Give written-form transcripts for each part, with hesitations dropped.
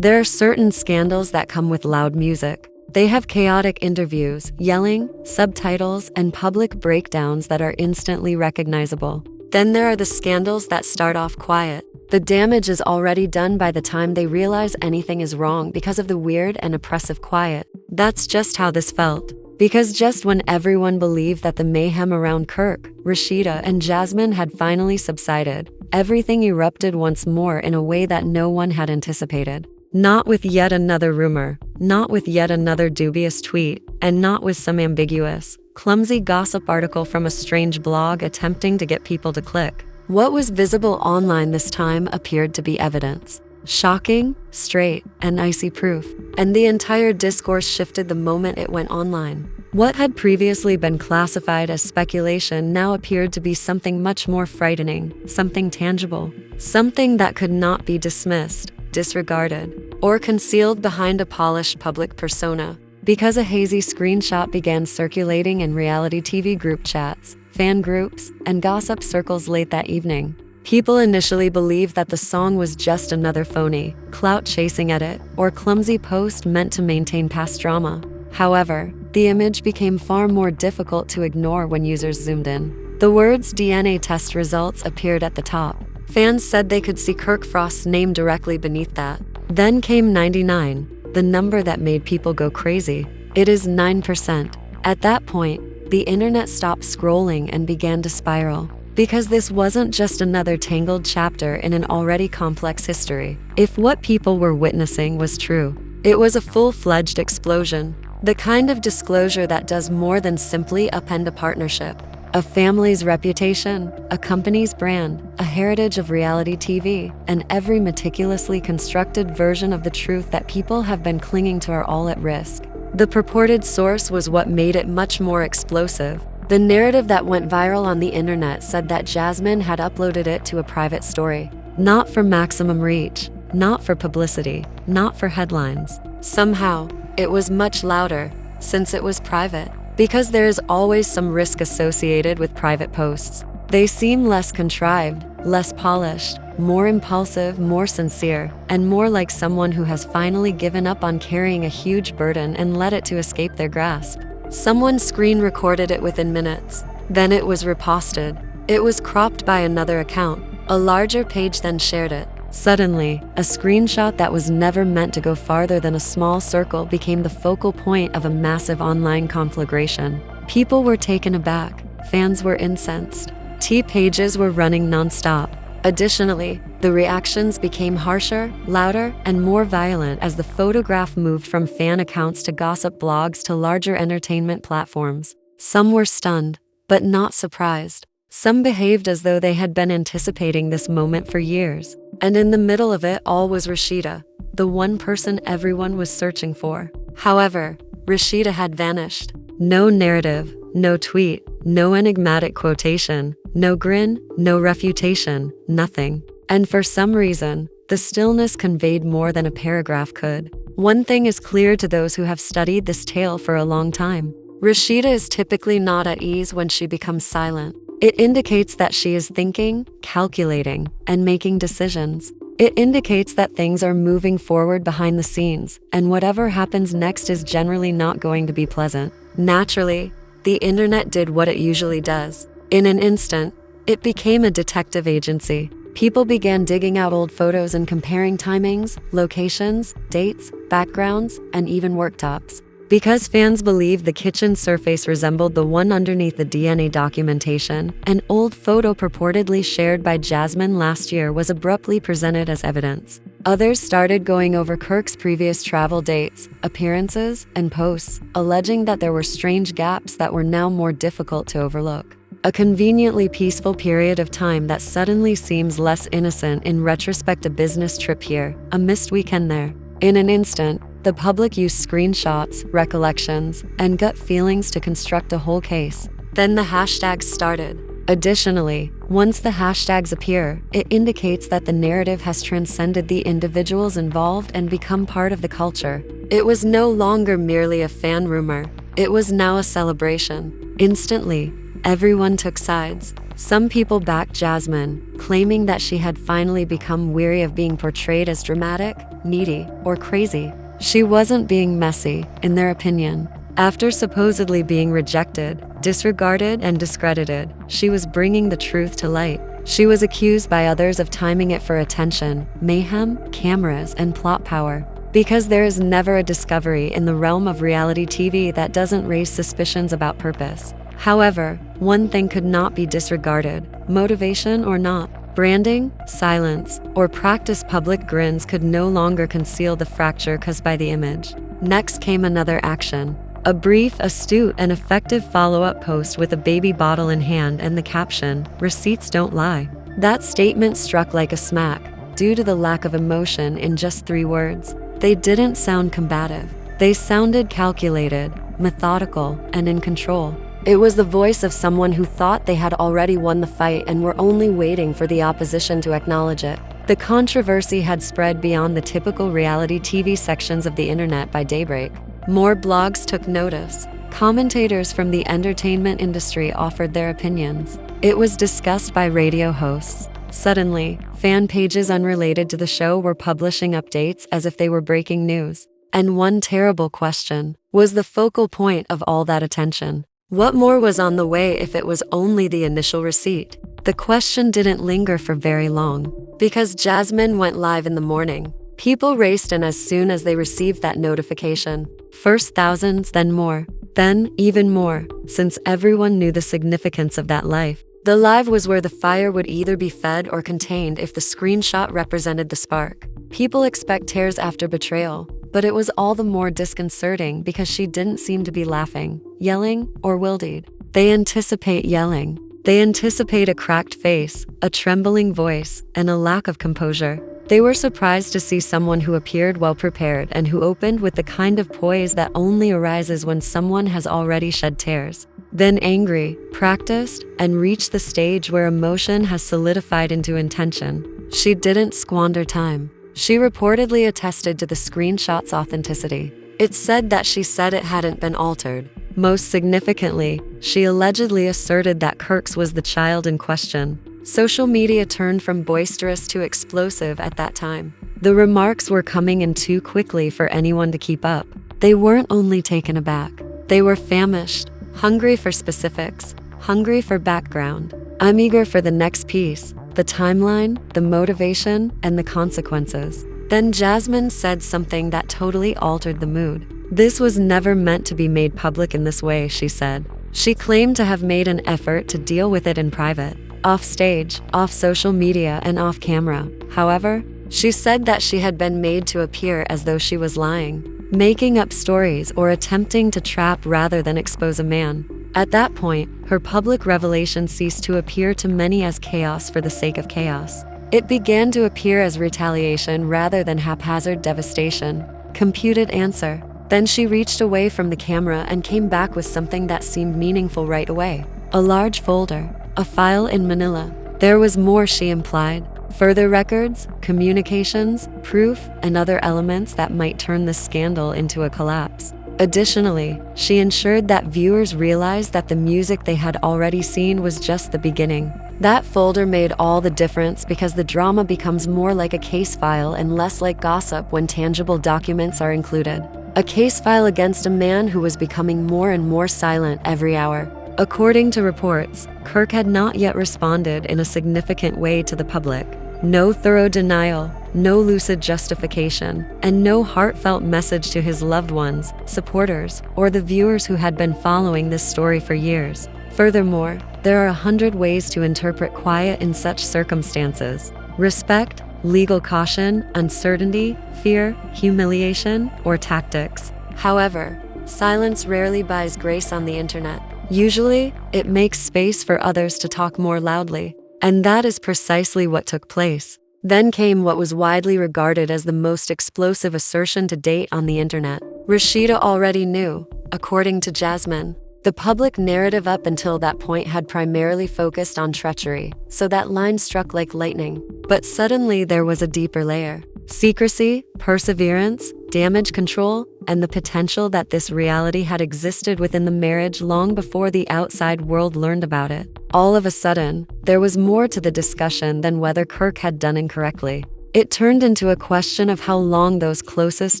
There are certain scandals that come with loud music. They have chaotic interviews, yelling, subtitles, and public breakdowns that are instantly recognizable. Then there are the scandals that start off quiet. The damage is already done by the time they realize anything is wrong because of the weird and oppressive quiet. That's just how this felt. Because just when everyone believed that the mayhem around Kirk, Rashida, and Jasmine had finally subsided, everything erupted once more in a way that no one had anticipated. Not with yet another rumor, not with yet another dubious tweet, and not with some ambiguous, clumsy gossip article from a strange blog attempting to get people to click. What was visible online this time appeared to be evidence. Shocking, straight, and icy proof. And the entire discourse shifted the moment it went online. What had previously been classified as speculation now appeared to be something much more frightening, something tangible, something that could not be dismissed, disregarded, or concealed behind a polished public persona. Because a hazy screenshot began circulating in reality TV group chats, fan groups, and gossip circles late that evening. People initially believed that the song was just another phony, clout-chasing edit, or clumsy post meant to maintain past drama. However, the image became far more difficult to ignore when users zoomed in. The words DNA test results appeared at the top. Fans said they could see Kirk Frost's name directly beneath that. Then came 99, the number that made people go crazy. It is 9%. At that point, the internet stopped scrolling and began to spiral. Because this wasn't just another tangled chapter in an already complex history. If what people were witnessing was true, it was a full-fledged explosion. The kind of disclosure that does more than simply upend a partnership. A family's reputation, a company's brand, a heritage of reality TV, and every meticulously constructed version of the truth that people have been clinging to are all at risk. The purported source was what made it much more explosive. The narrative that went viral on the internet said that Jasmine had uploaded it to a private story. Not for maximum reach, not for publicity, not for headlines. Somehow, it was much louder, since it was private. Because there is always some risk associated with private posts. They seem less contrived, less polished, more impulsive, more sincere, and more like someone who has finally given up on carrying a huge burden and let it to escape their grasp. Someone screen recorded it within minutes. Then it was reposted. It was cropped by another account. A larger page then shared it. Suddenly, a screenshot that was never meant to go farther than a small circle became the focal point of a massive online conflagration. People were taken aback. Fans were incensed. T-pages were running nonstop. Additionally, the reactions became harsher, louder, and more violent as the photograph moved from fan accounts to gossip blogs to larger entertainment platforms. Some were stunned, but not surprised. Some behaved as though they had been anticipating this moment for years. And in the middle of it all was Rashida, the one person everyone was searching for. However, Rashida had vanished. No narrative, no tweet, no enigmatic quotation, no grin, no refutation, nothing. And for some reason, the stillness conveyed more than a paragraph could. One thing is clear to those who have studied this tale for a long time. Rashida is typically not at ease when she becomes silent. It indicates that she is thinking, calculating, and making decisions. It indicates that things are moving forward behind the scenes, and whatever happens next is generally not going to be pleasant. Naturally, the internet did what it usually does. In an instant, it became a detective agency. People began digging out old photos and comparing timings, locations, dates, backgrounds, and even worktops. Because fans believed the kitchen surface resembled the one underneath the DNA documentation, an old photo purportedly shared by Jasmine last year was abruptly presented as evidence. Others started going over Kirk's previous travel dates, appearances, and posts, alleging that there were strange gaps that were now more difficult to overlook. A conveniently peaceful period of time that suddenly seems less innocent in retrospect. A business trip here, a missed weekend there. In an instant, the public used screenshots, recollections, and gut feelings to construct a whole case. Then the hashtags started. Additionally, once the hashtags appear, it indicates that the narrative has transcended the individuals involved and become part of the culture. It was no longer merely a fan rumor. It was now a celebration. Instantly, everyone took sides. Some people backed Jasmine, claiming that she had finally become weary of being portrayed as dramatic, needy, or crazy. She wasn't being messy, in their opinion. After supposedly being rejected, disregarded, and discredited, she was bringing the truth to light. She was accused by others of timing it for attention, mayhem, cameras, and plot power. Because there is never a discovery in the realm of reality TV that doesn't raise suspicions about purpose. However, one thing could not be disregarded, motivation or not. Branding, silence, or practiced public grins could no longer conceal the fracture caused by the image. Next came another action. A brief, astute, and effective follow-up post with a baby bottle in hand and the caption, "Receipts don't lie." That statement struck like a smack, due to the lack of emotion in just 3 words. They didn't sound combative. They sounded calculated, methodical, and in control. It was the voice of someone who thought they had already won the fight and were only waiting for the opposition to acknowledge it. The controversy had spread beyond the typical reality TV sections of the internet by daybreak. More blogs took notice. Commentators from the entertainment industry offered their opinions. It was discussed by radio hosts. Suddenly, fan pages unrelated to the show were publishing updates as if they were breaking news. And one terrible question was the focal point of all that attention. What more was on the way if it was only the initial receipt? The question didn't linger for very long. Because Jasmine went live in the morning, people raced in as soon as they received that notification. First thousands, then more. Then even more, since everyone knew the significance of that life. The live was where the fire would either be fed or contained if the screenshot represented the spark. People expect tears after betrayal, but it was all the more disconcerting because she didn't seem to be laughing, yelling, or wildeed. They anticipate yelling. They anticipate a cracked face, a trembling voice, and a lack of composure. They were surprised to see someone who appeared well prepared and who opened with the kind of poise that only arises when someone has already shed tears. Then angry, practiced, and reached the stage where emotion has solidified into intention. She didn't squander time. She reportedly attested to the screenshot's authenticity. It said that she said it hadn't been altered. Most significantly, she allegedly asserted that Kirk's was the child in question. Social media turned from boisterous to explosive at that time. The remarks were coming in too quickly for anyone to keep up. They weren't only taken aback. They were famished, hungry for specifics, hungry for background. I'm eager for the next piece, the timeline, the motivation, and the consequences. Then Jasmine said something that totally altered the mood. This was never meant to be made public in this way, she said. She claimed to have made an effort to deal with it in private, off stage, off social media, and off camera. However, she said that she had been made to appear as though she was lying, making up stories or attempting to trap rather than expose a man. At that point, her public revelation ceased to appear to many as chaos for the sake of chaos. It began to appear as retaliation rather than haphazard devastation. Computed answer. Then she reached away from the camera and came back with something that seemed meaningful right away. A large folder, a file in Manila. There was more, she implied. Further records, communications, proof, and other elements that might turn the scandal into a collapse. Additionally, she ensured that viewers realized that the music they had already seen was just the beginning. That folder made all the difference because the drama becomes more like a case file and less like gossip when tangible documents are included. A case file against a man who was becoming more and more silent every hour. According to reports, Kirk had not yet responded in a significant way to the public. No thorough denial, no lucid justification, and no heartfelt message to his loved ones, supporters, or the viewers who had been following this story for years. Furthermore, there are 100 ways to interpret quiet in such circumstances. Respect, legal caution, uncertainty, fear, humiliation, or tactics. However, silence rarely buys grace on the internet. Usually, it makes space for others to talk more loudly. And that is precisely what took place. Then came what was widely regarded as the most explosive assertion to date on the internet. Rashida already knew, according to Jasmine. The public narrative up until that point had primarily focused on treachery, so that line struck like lightning. But suddenly there was a deeper layer. Secrecy, perseverance, damage control, and the potential that this reality had existed within the marriage long before the outside world learned about it. All of a sudden, there was more to the discussion than whether Kirk had done incorrectly. It turned into a question of how long those closest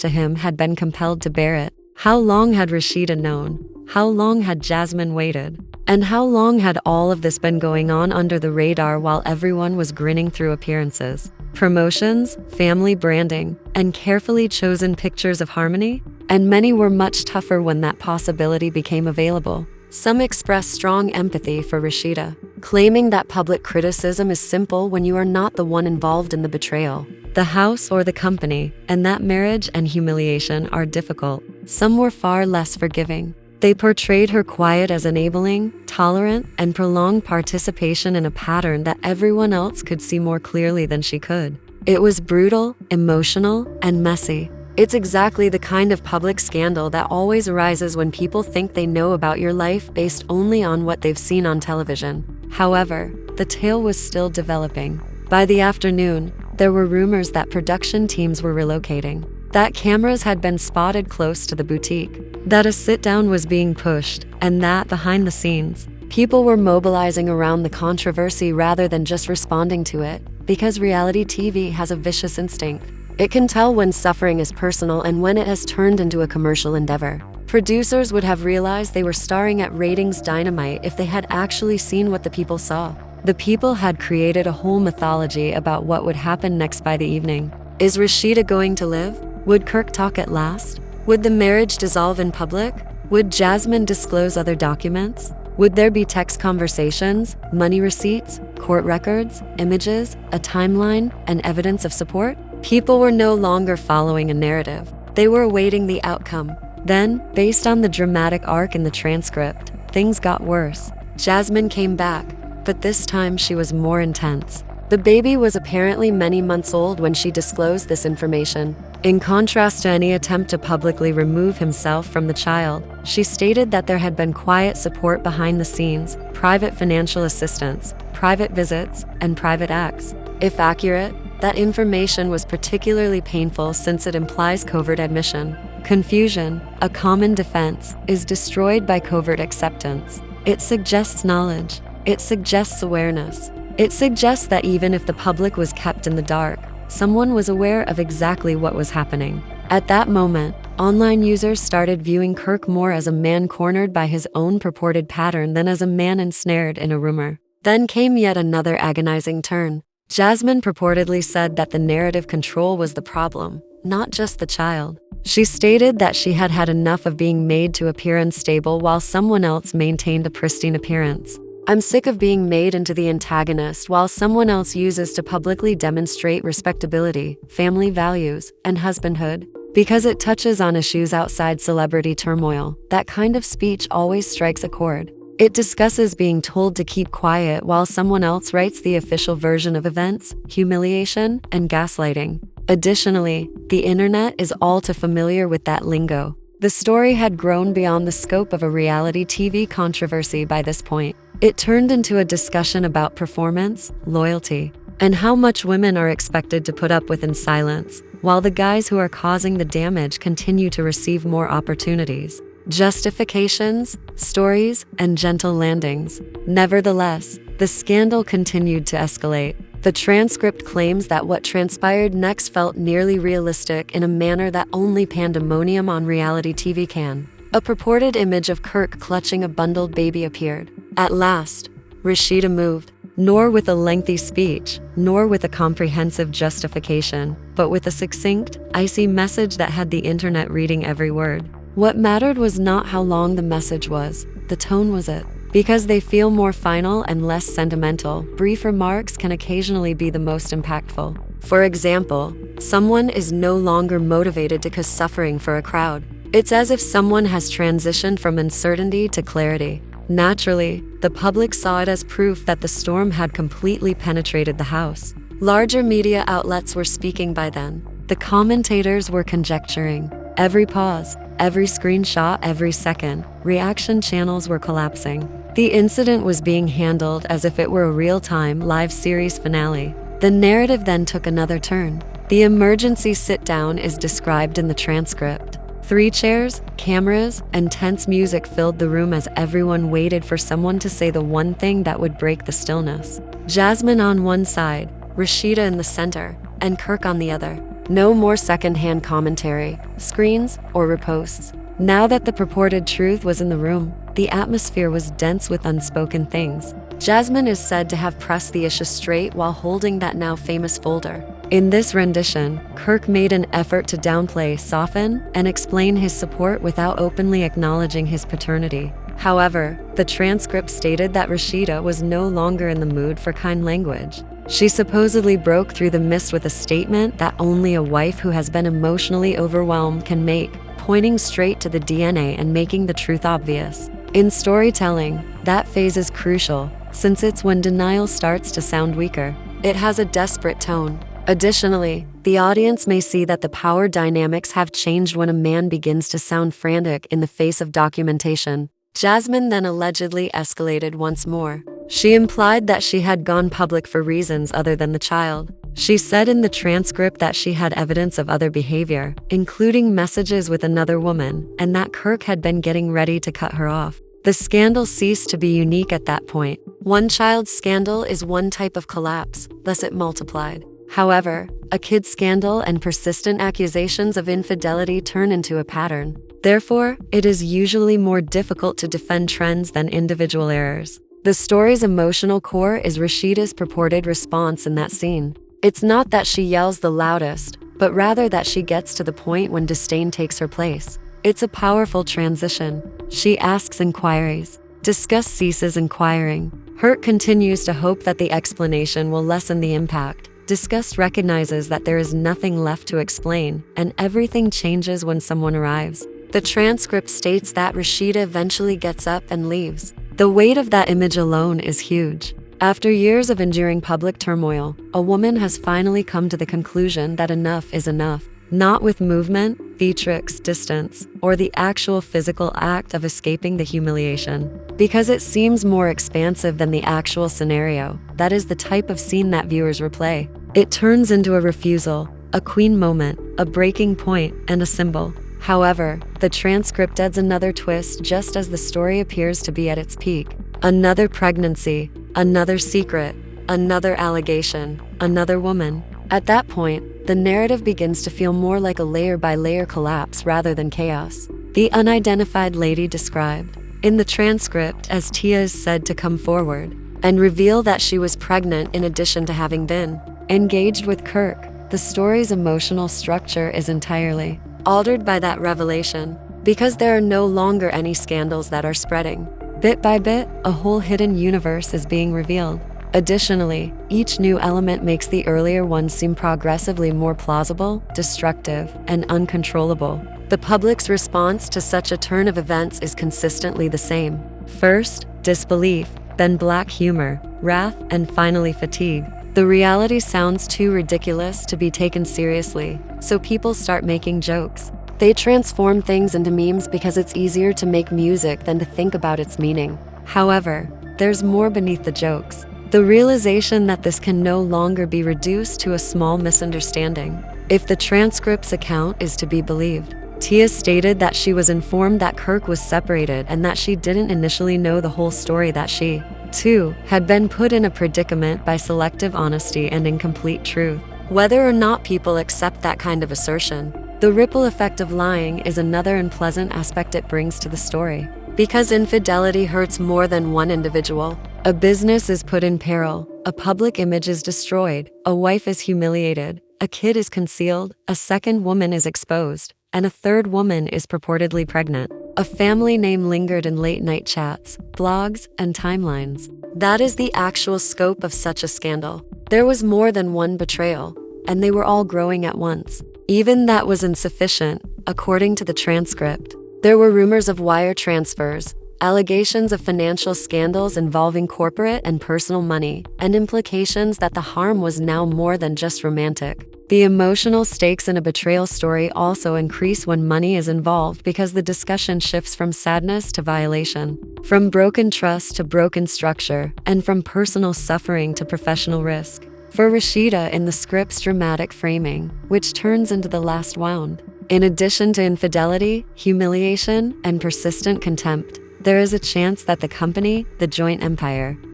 to him had been compelled to bear it. How long had Rashida known? How long had Jasmine waited? And how long had all of this been going on under the radar while everyone was grinning through appearances? Promotions, family branding, and carefully chosen pictures of harmony? And many were much tougher when that possibility became available. Some expressed strong empathy for Rashida, claiming that public criticism is simple when you are not the one involved in the betrayal, the house or the company, and that marriage and humiliation are difficult. Some were far less forgiving. They portrayed her quiet as enabling, tolerant, and prolonged participation in a pattern that everyone else could see more clearly than she could. It was brutal, emotional, and messy. It's exactly the kind of public scandal that always arises when people think they know about your life based only on what they've seen on television. However, the tale was still developing. By the afternoon, there were rumors that production teams were relocating, that cameras had been spotted close to the boutique, that a sit-down was being pushed, and that, behind the scenes, people were mobilizing around the controversy rather than just responding to it, because reality TV has a vicious instinct. It can tell when suffering is personal and when it has turned into a commercial endeavor. Producers would have realized they were starring at ratings dynamite if they had actually seen what the people saw. The people had created a whole mythology about what would happen next by the evening. Is Rashida going to live? Would Kirk talk at last? Would the marriage dissolve in public? Would Jasmine disclose other documents? Would there be text conversations, money receipts, court records, images, a timeline, and evidence of support? People were no longer following a narrative. They were awaiting the outcome. Then, based on the dramatic arc in the transcript, things got worse. Jasmine came back, but this time she was more intense. The baby was apparently many months old when she disclosed this information. In contrast to any attempt to publicly remove himself from the child, she stated that there had been quiet support behind the scenes, private financial assistance, private visits, and private acts. If accurate, that information was particularly painful since it implies covert admission. Confusion, a common defense, is destroyed by covert acceptance. It suggests knowledge. It suggests awareness. It suggests that even if the public was kept in the dark, someone was aware of exactly what was happening. At that moment, online users started viewing Kirk more as a man cornered by his own purported pattern than as a man ensnared in a rumor. Then came yet another agonizing turn. Jasmine purportedly said that the narrative control was the problem, not just the child. She stated that she had had enough of being made to appear unstable while someone else maintained a pristine appearance. I'm sick of being made into the antagonist while someone else uses to publicly demonstrate respectability, family values, and husbandhood. Because it touches on issues outside celebrity turmoil, that kind of speech always strikes a chord. It discusses being told to keep quiet while someone else writes the official version of events, humiliation, and gaslighting. Additionally, the internet is all too familiar with that lingo. The story had grown beyond the scope of a reality TV controversy by this point. It turned into a discussion about performance, loyalty, and how much women are expected to put up with in silence, while the guys who are causing the damage continue to receive more opportunities. Justifications, stories, and gentle landings. Nevertheless, the scandal continued to escalate. The transcript claims that what transpired next felt nearly realistic in a manner that only pandemonium on reality TV can. A purported image of Kirk clutching a bundled baby appeared. At last, Rashida moved, nor with a lengthy speech, nor with a comprehensive justification, but with a succinct, icy message that had the internet reading every word. What mattered was not how long the message was, the tone was it. Because they feel more final and less sentimental, brief remarks can occasionally be the most impactful. For example, someone is no longer motivated to cause suffering for a crowd. It's as if someone has transitioned from uncertainty to clarity. Naturally, the public saw it as proof that the storm had completely penetrated the house. Larger media outlets were speaking by then. The commentators were conjecturing. Every pause, every screenshot, every second, reaction channels were collapsing. The incident was being handled as if it were a real-time, live series finale. The narrative then took another turn. The emergency sit-down is described in the transcript. 3 chairs, cameras, and tense music filled the room as everyone waited for someone to say the one thing that would break the stillness. Jasmine on one side, Rashida in the center, and Kirk on the other. No more second-hand commentary, screens, or reposts. Now that the purported truth was in the room, the atmosphere was dense with unspoken things. Jasmine is said to have pressed the issue straight while holding that now famous folder. In this rendition, Kirk made an effort to downplay, soften, and explain his support without openly acknowledging his paternity. However, the transcript stated that Rashida was no longer in the mood for kind language. She supposedly broke through the mist with a statement that only a wife who has been emotionally overwhelmed can make, pointing straight to the DNA and making the truth obvious. In storytelling, that phase is crucial, since it's when denial starts to sound weaker. It has a desperate tone. Additionally, the audience may see that the power dynamics have changed when a man begins to sound frantic in the face of documentation. Jasmine then allegedly escalated once more. She implied that she had gone public for reasons other than the child. She said in the transcript that she had evidence of other behavior, including messages with another woman, and that Kirk had been getting ready to cut her off. The scandal ceased to be unique at that point. One child's scandal is one type of collapse, thus it multiplied. However, a kid's scandal and persistent accusations of infidelity turn into a pattern. Therefore, it is usually more difficult to defend trends than individual errors. The story's emotional core is Rashida's purported response in that scene. It's not that she yells the loudest, but rather that she gets to the point when disdain takes her place. It's a powerful transition. She asks inquiries. Disgust ceases inquiring. Hurt continues to hope that the explanation will lessen the impact. Disgust recognizes that there is nothing left to explain, and everything changes when someone arrives. The transcript states that Rashida eventually gets up and leaves. The weight of that image alone is huge. After years of enduring public turmoil, a woman has finally come to the conclusion that enough is enough. Not with movement, theatrics, distance, or the actual physical act of escaping the humiliation. Because it seems more expansive than the actual scenario, that is the type of scene that viewers replay. It turns into a refusal, a queen moment, a breaking point, and a symbol. However, the transcript adds another twist just as the story appears to be at its peak. Another pregnancy, another secret, another allegation, another woman. At that point, the narrative begins to feel more like a layer-by-layer collapse rather than chaos. The unidentified lady described in the transcript as Tia is said to come forward and reveal that she was pregnant in addition to having been engaged with Kirk. The story's emotional structure is entirely altered by that revelation, because there are no longer any scandals that are spreading. Bit by bit, a whole hidden universe is being revealed. Additionally, each new element makes the earlier ones seem progressively more plausible, destructive, and uncontrollable. The public's response to such a turn of events is consistently the same. First, disbelief, then black humor, wrath, and finally fatigue. The reality sounds too ridiculous to be taken seriously, so people start making jokes. They transform things into memes because it's easier to make music than to think about its meaning. However, there's more beneath the jokes. The realization that this can no longer be reduced to a small misunderstanding. If the transcript's account is to be believed, Tia stated that she was informed that Kirk was separated and that she didn't initially know the whole story, that she, too, had been put in a predicament by selective honesty and incomplete truth. Whether or not people accept that kind of assertion, the ripple effect of lying is another unpleasant aspect it brings to the story. Because infidelity hurts more than one individual. A business is put in peril, a public image is destroyed, a wife is humiliated, a kid is concealed, a second woman is exposed, and a third woman is purportedly pregnant. A family name lingered in late-night chats, blogs, and timelines. That is the actual scope of such a scandal. There was more than one betrayal, and they were all growing at once. Even that was insufficient, according to the transcript. There were rumors of wire transfers, allegations of financial scandals involving corporate and personal money, and implications that the harm was now more than just romantic. The emotional stakes in a betrayal story also increase when money is involved because the discussion shifts from sadness to violation, from broken trust to broken structure, and from personal suffering to professional risk. For Rashida in the script's dramatic framing, which turns into the last wound. In addition to infidelity, humiliation, and persistent contempt, there is a chance that the company, the joint empire,